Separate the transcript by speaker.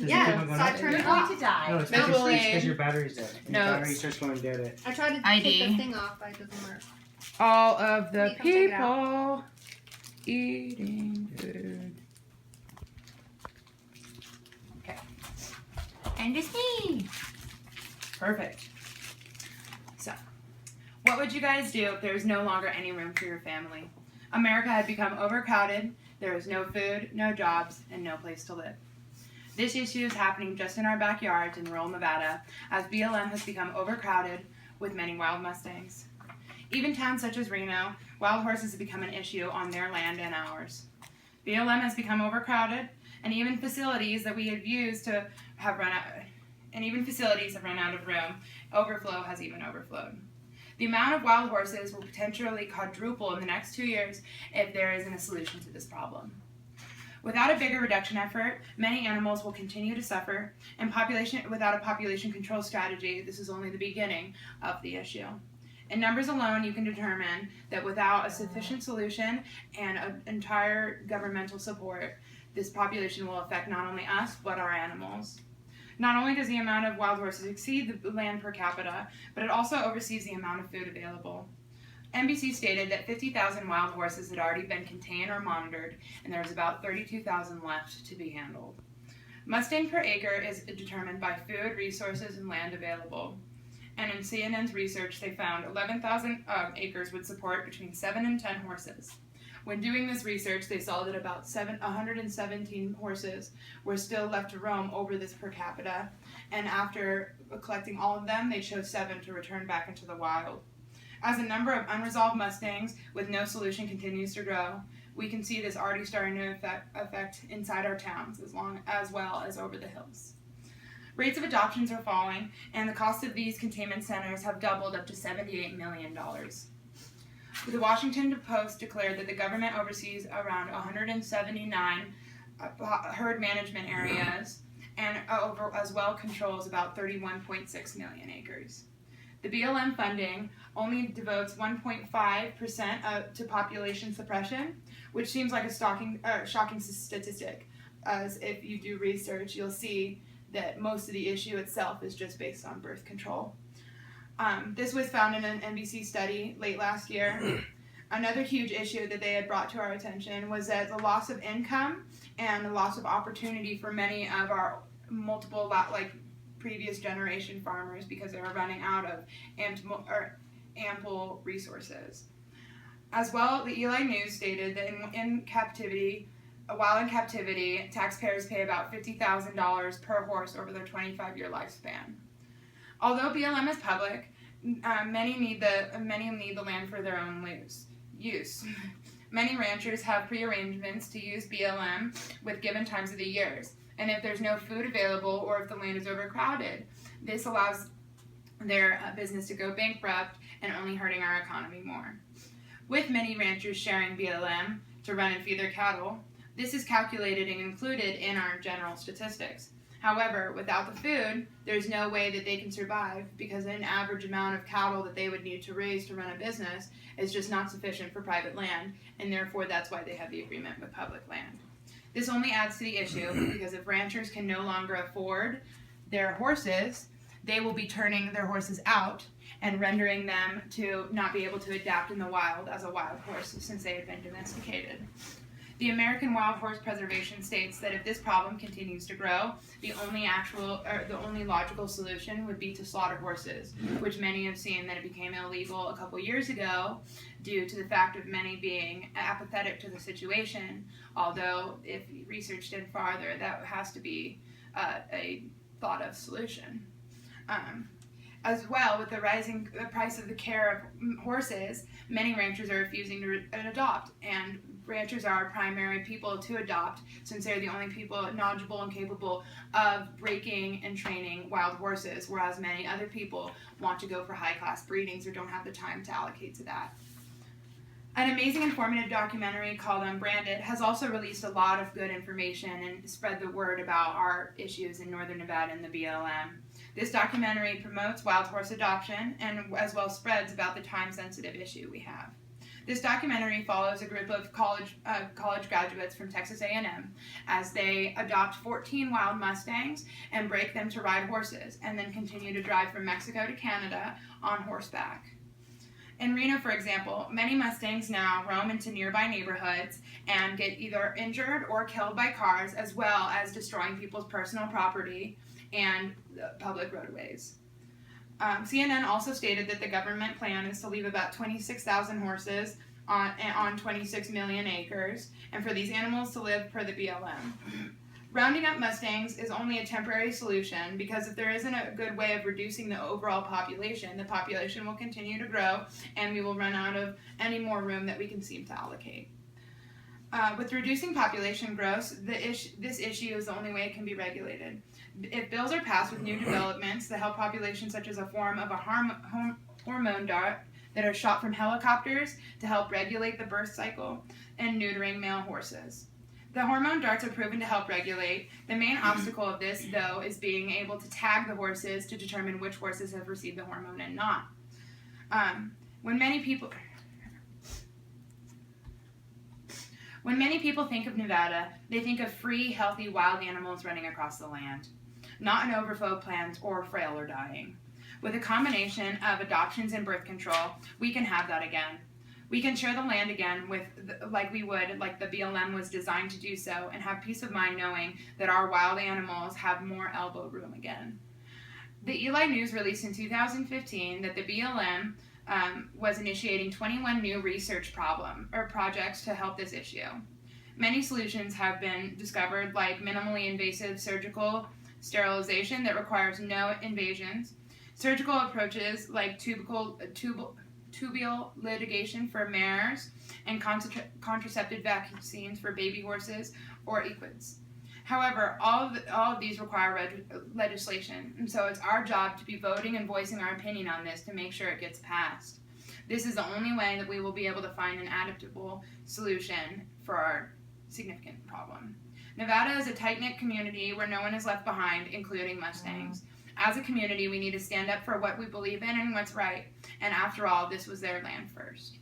Speaker 1: Does
Speaker 2: Yeah,
Speaker 1: it keep on going
Speaker 2: so I
Speaker 1: up?
Speaker 2: turned it
Speaker 3: You're going
Speaker 2: off.
Speaker 3: to die.
Speaker 1: No, it's
Speaker 2: No bullying.
Speaker 1: because your battery's dead. And
Speaker 4: No,
Speaker 1: your battery
Speaker 4: it's-
Speaker 1: starts going dead.
Speaker 2: I tried to
Speaker 4: ID.
Speaker 2: take the thing off, but it doesn't work.
Speaker 4: All of the
Speaker 2: Can you come take it
Speaker 4: people eating food. Okay. And it's me. Perfect. So, what would you guys do if there was no longer any room for your family? America had become overcrowded, there was no food, no jobs, and no place to live. This issue is happening just in our backyards in rural Nevada, as BLM has become overcrowded with many wild Mustangs. Even towns such as Reno, wild horses have become an issue on their land and ours. BLM has become overcrowded, and even facilities that we have used to have run out, of room. Overflow has even overflowed. The amount of wild horses will potentially quadruple in the next 2 years if there isn't a solution to this problem. Without a bigger reduction effort, many animals will continue to suffer, and without a population control strategy, this is only the beginning of the issue. In numbers alone, you can determine that without a sufficient solution and entire governmental support, this population will affect not only us, but our animals. Not only does the amount of wild horses exceed the land per capita, but it also oversees the amount of food available. NBC stated that 50,000 wild horses had already been contained or monitored, and there was about 32,000 left to be handled. Mustang per acre is determined by food, resources, and land available. And in CNN's research, they found 11,000 acres would support between 7 and 10 horses. When doing this research, they saw that about 117 horses were still left to roam over this per capita, and after collecting all of them, they chose 7 to return back into the wild. As the number of unresolved Mustangs with no solution continues to grow, we can see this already starting to affect inside our towns as well as over the hills. Rates of adoptions are falling, and the cost of these containment centers have doubled up to $78 million. The Washington Post declared that the government oversees around 179 herd management areas and as well controls about 31.6 million acres. The BLM funding only devotes 1.5% to population suppression, which seems like a shocking statistic, as if you do research, you'll see that most of the issue itself is just based on birth control. This was found in an NBC study late last year. Another huge issue that they had brought to our attention was that the loss of income and the loss of opportunity for many of our multiple previous generation farmers because they were running out of ample resources. As well, the Eli News stated that while in captivity, taxpayers pay about $50,000 per horse over their 25-year lifespan. Although BLM is public, many need the land for their own use. Many ranchers have pre-arrangements to use BLM with given times of the years, and if there's no food available or if the land is overcrowded, this allows their business to go bankrupt and only hurting our economy more. With many ranchers sharing BLM to run and feed their cattle, this is calculated and included in our general statistics. However, without the food, there's no way that they can survive because an average amount of cattle that they would need to raise to run a business is just not sufficient for private land, and therefore that's why they have the agreement with public land. This only adds to the issue because if ranchers can no longer afford their horses, they will be turning their horses out and rendering them to not be able to adapt in the wild as a wild horse since they have been domesticated. The American Wild Horse Preservation states that if this problem continues to grow, the only logical solution would be to slaughter horses, which many have seen that it became illegal a couple years ago due to the fact of many being apathetic to the situation, although if researched in farther, that has to be a thought of solution. As well, with the rising price of the care of horses, many ranchers are refusing to adopt, and ranchers are our primary people to adopt since they're the only people knowledgeable and capable of breaking and training wild horses, whereas many other people want to go for high-class breedings or don't have the time to allocate to that. An amazing informative documentary called Unbranded has also released a lot of good information and spread the word about our issues in Northern Nevada and the BLM. This documentary promotes wild horse adoption and as well spreads about the time-sensitive issue we have. This documentary follows a group of college graduates from Texas A&M as they adopt 14 wild Mustangs and break them to ride horses, and then continue to drive from Mexico to Canada on horseback. In Reno, for example, many Mustangs now roam into nearby neighborhoods and get either injured or killed by cars, as well as destroying people's personal property and public roadways. CNN also stated that the government plan is to leave about 26,000 horses on 26 million acres, and for these animals to live per the BLM. Rounding up Mustangs is only a temporary solution, because if there isn't a good way of reducing the overall population, the population will continue to grow and we will run out of any more room that we can seem to allocate. With reducing population growth, this issue is the only way it can be regulated. If bills are passed with new developments that help populations, such as a form of a hormone dart that are shot from helicopters to help regulate the birth cycle, and neutering male horses. The hormone darts are proven to help regulate. The main obstacle of this, though, is being able to tag the horses to determine which horses have received the hormone and not. When many people think of Nevada, they think of free, healthy, wild animals running across the land, not an overflow plant or frail or dying. With a combination of adoptions and birth control, we can have that again. We can share the land again like the BLM was designed to do so, and have peace of mind knowing that our wild animals have more elbow room again. The Eli News released in 2015 that the BLM was initiating 21 new research projects to help this issue. Many solutions have been discovered, like minimally invasive surgical sterilization that requires no invasions, surgical approaches like tubal ligation for mares, and contraceptive vaccines for baby horses or equids. However, all of these require legislation, and so it's our job to be voting and voicing our opinion on this to make sure it gets passed. This is the only way that we will be able to find an adaptable solution for our significant problem. Nevada is a tight-knit community where no one is left behind, including Mustangs. As a community, we need to stand up for what we believe in and what's right, and after all, this was their land first.